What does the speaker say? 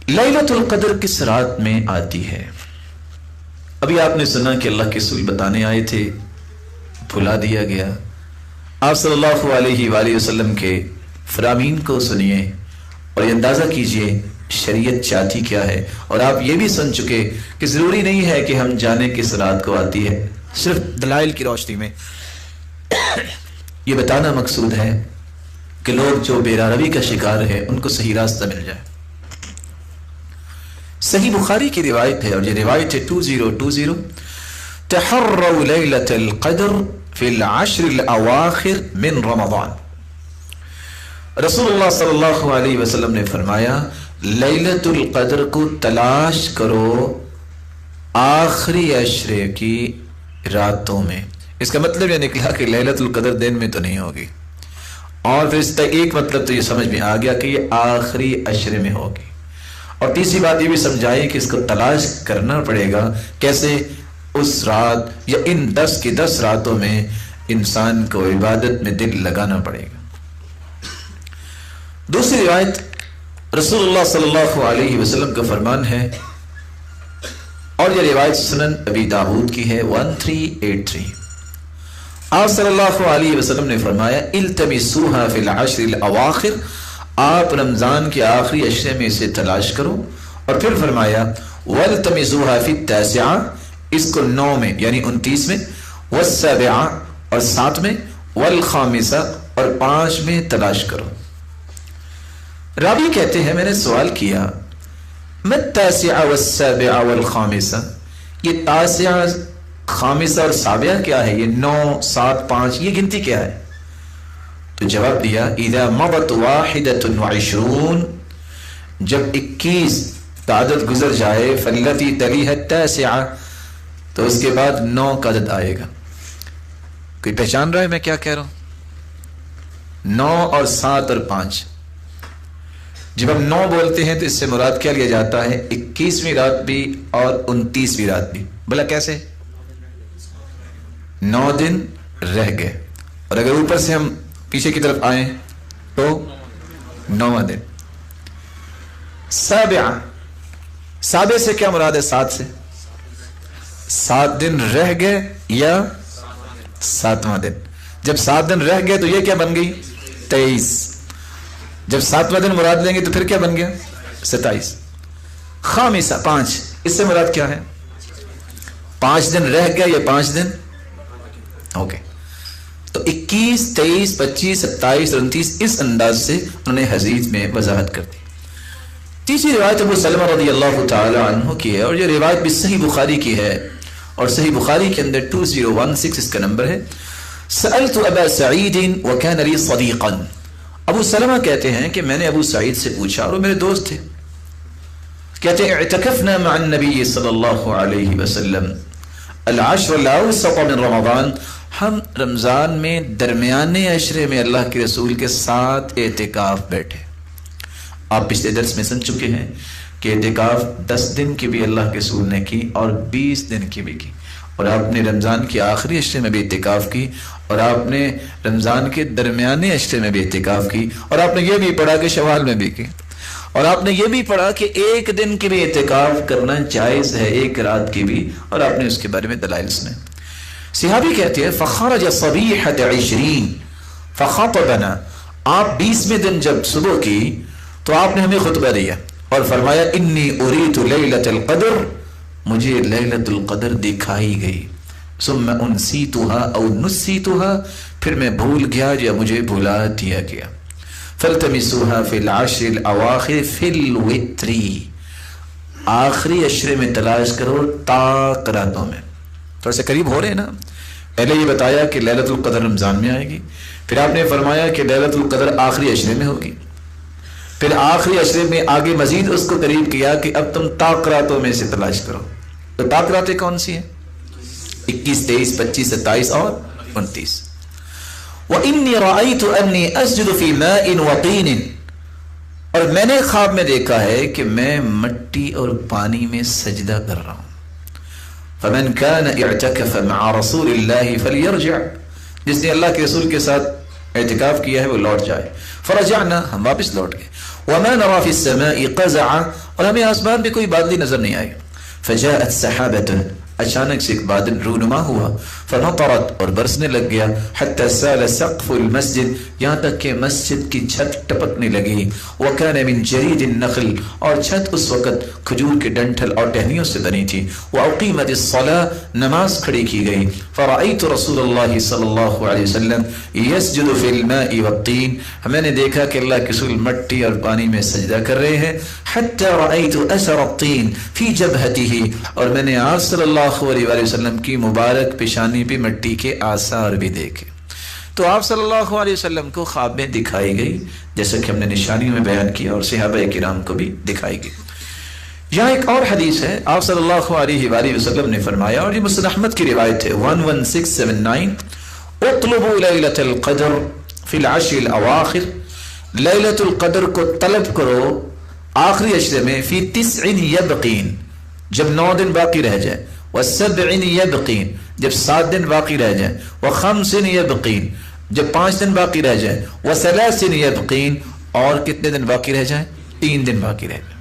لیلۃ القدر کس رات میں آتی ہے؟ ابھی آپ نے سنا کہ اللہ کے رسول بتانے آئے تھے، بھلا دیا گیا۔ آپ صلی اللہ علیہ وآلہ وسلم کے فرامین کو سنیے اور یہ اندازہ کیجئے شریعت چاہتی کیا ہے، اور آپ یہ بھی سن چکے کہ ضروری نہیں ہے کہ ہم جانیں کس رات کو آتی ہے، صرف دلائل کی روشنی میں یہ بتانا مقصود ہے کہ لوگ جو بے راروی کا شکار ہے ان کو صحیح راستہ مل جائے۔ صحیح بخاری کی روایت ہے، اور یہ روایت ہے 2020 تحروا لیلۃ القدر فی العشر الاواخر من رمضان۔ رسول اللہ صلی اللہ علیہ وسلم نے فرمایا لیلۃ القدر کو تلاش کرو آخری عشرے کی راتوں میں۔ اس کا مطلب یہ نکلا کہ لیلۃ القدر دن میں تو نہیں ہوگی، اور پھر اس کا ایک مطلب تو یہ سمجھ میں آ گیا کہ یہ آخری عشرے میں ہوگی، اور تیسری بات یہ بھی سمجھائی کہ اس کو تلاش کرنا پڑے گا۔ کیسے؟ اس رات یا ان 10 کی 10 راتوں میں انسان کو عبادت میں دل لگانا پڑے گا۔ دوسری روایت رسول اللہ صلی اللہ علیہ وسلم کا فرمان ہے، اور یہ روایت سنن ابی داؤد کی ہے 1383۔ آپ صلی اللہ علیہ وسلم نے فرمایا التمسوها فی العشر الاواخر، آپ رمضان کے آخری عشرے میں اسے تلاش کرو، اور پھر فرمایا والتمسوها فی التاسعہ، اس کو 9 میں یعنی 29 میں، والسابعہ اور 7 میں، والخامسہ اور 5 میں تلاش کرو۔ راوی کہتے ہیں میں نے سوال کیا ما التاسعہ والسابعہ والخامسہ، یہ تاسعہ، خامسہ اور سابعہ کیا ہے؟ یہ 9 7 5 یہ گنتی کیا ہے؟ تو جواب دیا اذا مضت 21، جب 21 کا عدد گزر جائے فالتي تلیها التاسعہ، تو اس کے بعد 9 کا عدد آئے گا۔ کوئی پہچان رہا ہے میں کیا کہہ رہا ہوں؟ 9 اور 7 اور 5، جب ہم 9 بولتے ہیں تو اس سے مراد کیا لیا جاتا ہے؟ 21ویں رات بھی اور 29ویں رات بھی۔ بھلا کیسے؟ 9 دن رہ گئے، اور اگر اوپر سے ہم پیچھے کی طرف آئیں تو 9واں دن۔ سابعہ، سابع سے کیا مراد ہے؟ 7 سے 7 دن رہ گئے یا 7واں دن۔ جب 7 دن رہ گئے تو یہ کیا بن گئی؟ 23۔ جب 7واں دن مراد لیں گے تو پھر کیا بن گیا؟ 27۔ خامسہ 5، اس سے مراد کیا ہے؟ 5 دن رہ گئے یا 5 دن؟ اوکے، تو 21 23 25 27 اور 29 اس انداز سے انہوں نے حدیث میں وضاحت کر دی۔ تیسری روایت ابو سلمہ رضی اللہ تعالی عنہ کی ہے، اور یہ روایت بھی صحیح بخاری کی ہے، اور صحیح بخاری کے اندر 2016 اس کا نمبر ہے۔ سألت ابا سعید وكان لي صديقا، ابو سلمہ کہتے ہیں کہ میں نے ابو سعید سے پوچھا، اور وہ میرے دوست تھے، کہتے ہیں اعتکفنا مع النبی صلی اللہ علیہ وسلم العشر الاوسط من رمضان، ہم رمضان میں درمیانے عشرے میں اللہ کے رسول کے ساتھ اعتکاف بیٹھے۔ آپ پچھلے درس میں سن چکے ہیں کہ اعتکاف 10 دن کی بھی اللہ کے رسول نے کی اور 20 دن کی بھی کی، اور آپ نے رمضان کے آخری عشرے میں بھی اعتکاف کی، اور آپ نے رمضان کے درمیانے عشرے میں بھی اعتکاف کی، اور آپ نے یہ بھی پڑھا کہ شوال میں بھی کی، اور آپ نے یہ بھی پڑھا کہ 1 دن کی بھی اعتکاف کرنا جائز ہے، 1 رات کی بھی، اور آپ نے اس کے بارے میں دلائل سنے۔ صحابی کہتے ہیں فخرج صبیحۃ 20 فخطبنا، آپ 20ویں دن جب صبح کی تو آپ نے ہمیں خطبہ دیا اور فرمایا انی اریت لیلۃ القدر، مجھے لیلۃ القدر دکھائی گئی، ثم انسیتها او نسیتها، پھر میں بھول گیا یا مجھے بھلا دیا گیا، فالتمسوها فی العشر الاواخر فی الوتر، آخری عشرے میں تلاش کرو طاق راتوں میں۔ تھوڑا سے قریب ہو رہے ہیں نا، پہلے یہ بتایا کہ لیلۃ القدر رمضان میں آئے گی، پھر آپ نے فرمایا کہ لیلۃ القدر آخری عشرے میں ہوگی، پھر آخری عشرے میں آگے مزید اس کو قریب کیا کہ اب تم طاق راتوں میں سے تلاش کرو۔ تو طاق راتیں کون سی ہیں؟ 21 23 25 27 اور 29۔ وَإِنِّي رَأَيْتُ أَنِّي أَسْجُدُ فِي مَاءٍ وَطِينٍ، اور میں نے خواب میں دیکھا ہے کہ میں مٹی اور پانی میں سجدہ کر رہا ہوں۔ فمن كان اعتكف مع رسول الله فليرجع، جس نے اللہ کے رسول کے ساتھ اعتکاف کیا ہے وہ لوٹ جائے۔ فرجعنا، ہم واپس لوٹ گئے۔ وما نرى في السماء قزعا، اور ہمیں آسمان پہ کوئی بادلی نظر نہیں آئی. فجاءت سحابة، اچانک سے ایک بادل رونما ہوا، فمطرت، اور برسنے لگ گیا، حتى سال سقف المسجد، یہاں تک کہ مسجد کی چھت ٹپکنے لگی. وكان من جريد النخل، اور چھت اس وقت کھجور کے ڈنٹھل اور ٹہنیوں سے بنی تھی. واقيمت الصلاة، نماز کھڑی کی گئی. فرأيت رسول اللہ صلی اللہ علیہ وسلم يسجد في الماء والطين، میں نے دیکھا کہ اللہ کے رسول مٹی اور پانی میں سجدہ کر رہے ہیں. حتى رأيت أثر الطين في جبهته، اور میں نے آپ صلی اللہ علیہ وآلہ وسلم کی مبارک پیشانی پہ مٹی کے آثار بھی دیکھے. تو آپ صلی اللہ علیہ وسلم کو خواب میں دکھائی گئی، جیسا کہ ہم نے نشانیوں میں بیان کیا، اور صحابہ کرام کو بھی دکھائی گئی. یہاں ایک اور حدیث ہے، آپ صلی اللہ علیہ وآلہ وسلم نے فرمایا، اور یہ مسند احمد کی روایت ہے 11679، اطلبوا لیلۃ القدر فی العشر الاواخر، لیلۃ القدر کو طلب کرو آخری عشرے میں، فی 9 یبقین، جب 9 دن باقی رہ جائیں، و7 یبقین، جب 7 دن باقی رہ جائیں، و5 یبقین، جب 5 دن باقی رہ جائیں، و3 یبقین، اور کتنے دن باقی رہ جائیں؟ 3 دن باقی رہ جائیں.